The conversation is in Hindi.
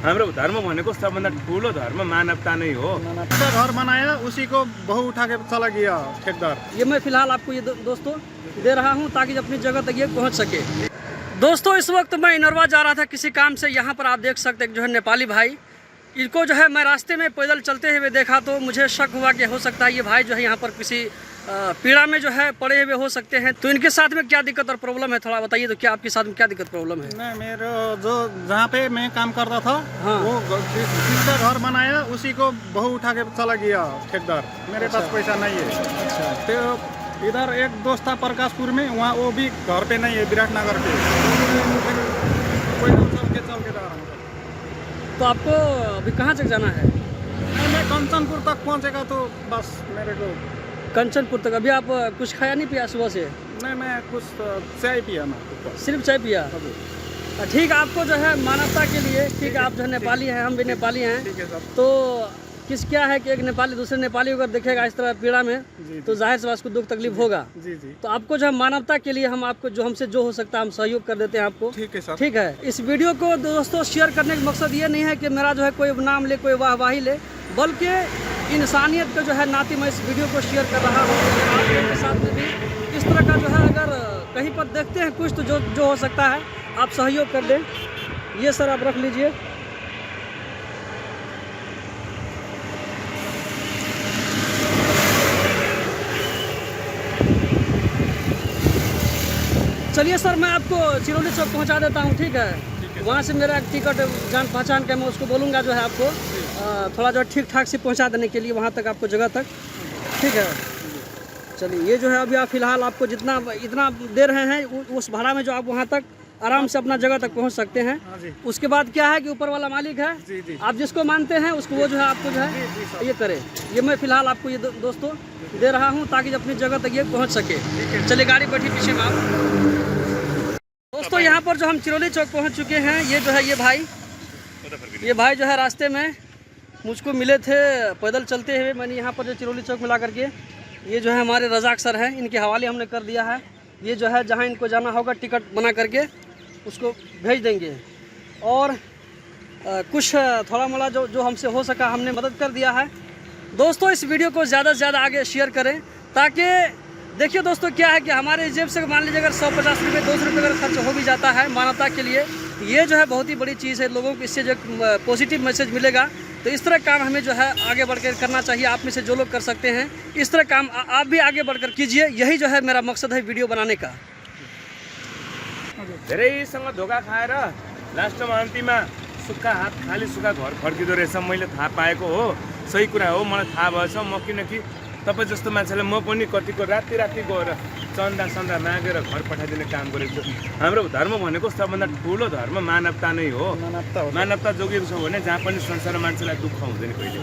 हाम्रो धर्म भनेको सबभन्दा ठुलो धर्म मानवता नै हो। घर बनाया उसी को बहू उठा के चला गया ठेकेदार। ये मैं फिलहाल आपको ये दोस्तों दे रहा हूँ ताकि अपनी जगह तक ये पहुँच सके। दोस्तों इस वक्त मैं इनरवा जा रहा था किसी काम से। यहाँ पर आप देख सकते हैं जो है नेपाली भाई, इनको जो है मैं रास्ते में पैदल चलते हुए देखा तो मुझे शक हुआ कि हो सकता है ये भाई जो है यहाँ पर किसी पीड़ा में जो है पड़े हुए हो सकते हैं। तो इनके साथ में क्या दिक्कत और प्रॉब्लम है थोड़ा बताइए। तो क्या आपके साथ में क्या दिक्कत प्रॉब्लम है? नहीं, मेरा जो जहाँ पे मैं काम करता था हाँ। वो जिसका घर बनाया उसी को बहू उठा के चला गया ठेकेदार। मेरे पास पैसा नहीं है। अच्छा। तो इधर एक दोस्त था प्रकाशपुर में, वहाँ वो भी घर पे नहीं है, विराटनगर पे। चल के जा रहा हूँ। तो आपको अभी कहाँ तक जाना है? मैं कंचनपुर तक पहुँचेगा तो बस मेरे को। कंचनपुर तक? अभी आप कुछ खाया नहीं पिया सुबह से? नहीं, मैं कुछ चाय पिया ना, सिर्फ चाय पिया। ठीक, आपको जो है मानवता के लिए, ठीक है, आप जो है नेपाली हैं, हम भी नेपाली हैं, ठीक है सर। तो क्या है कि एक नेपाली दूसरे नेपाली अगर देखेगा इस तरह पीड़ा में तो जाहिर सी बात उसको दुख तकलीफ होगा। जी जी। तो आपको जो है मानवता के लिए हम आपको जो हमसे जो हो सकता है हम सहयोग कर देते हैं आपको। ठीक है सर। ठीक है। इस वीडियो को दोस्तों शेयर करने का मकसद ये नहीं है कि मेरा जो है कोई नाम ले, कोई वाहवाही ले, बल्कि इंसानियत का जो है नाते मैं इस वीडियो को शेयर कर रहा हूँ। आप लोगों के साथ में भी इस तरह का जो है अगर कहीं पर देखते हैं कुछ तो जो हो सकता है आप सहयोग कर दें। ये सर आप रख लीजिए। चलिए सर, मैं आपको चिरौली चौक पहुंचा देता हूं, ठीक है? वहाँ से मेरा टिकट जान पहचान का मैं उसको बोलूँगा जो है आपको थोड़ा जो ठीक ठाक से पहुंचा देने के लिए वहाँ तक, आपको जगह तक, ठीक है? चलिए, ये जो है अभी आप फिलहाल आपको इतना दे रहे हैं उस भाड़ा में जो आप वहाँ तक आराम से अपना जगह तक पहुँच सकते हैं। उसके बाद क्या है कि ऊपर वाला मालिक है, आप जिसको मानते हैं उसको वो जो है आपको जो है ये करे। ये मैं फिलहाल आपको ये दोस्तों दे रहा हूँ ताकि अपनी जगह तक ये पहुँच सके। चलिए, गाड़ी बैठी पीछे में आप। दोस्तों यहाँ पर जो हम चिरौली चौक पहुँच चुके हैं, ये जो है ये भाई जो है रास्ते में मुझको मिले थे पैदल चलते हुए। मैंने यहाँ पर जो चिरौली चौक मिला करके ये जो है हमारे रजाक सर हैं, इनके हवाले हमने कर दिया है। ये जो है जहाँ इनको जाना होगा टिकट बना करके उसको भेज देंगे। और कुछ थोड़ा मोड़ा जो हमसे हो सका हमने मदद कर दिया है। दोस्तों इस वीडियो को ज़्यादा से ज़्यादा आगे शेयर करें ताकि देखिए दोस्तों क्या है कि हमारे जेब से मान लीजिए अगर 150 रुपये 200 रुपये अगर खर्च हो भी जाता है मानवता के लिए, ये जो है बहुत ही बड़ी चीज़ है। लोगों को इससे जो पॉजिटिव मैसेज मिलेगा तो इस तरह काम हमें जो है आगे बढ़कर करना चाहिए। आप में से जो लोग कर सकते हैं इस तरह काम आप भी आगे बढ़कर कीजिए। यही जो है मेरा मकसद है वीडियो बनाने का। धेरैसँग धोका खाएर लास्टमा अन्तिममा सुक्खा हात खाली सुक्खा घर फर्किँदो रहेछ। मैले थाहा पाएको हो, सही कुरा हो, मलाई थाहा भएछ। म किनकि तपाईँ जस्तो मान्छेलाई म पनि कतिको राति गएर चन्दा मागेर घर पठाइदिने काम गरेको छु। हाम्रो धर्म भनेको सबभन्दा ठुलो धर्म मानवता नै हो। मानवता जोगिएको छ भने जहाँ पनि संसारमा मान्छेलाई दुःख हुँदैन कहिले।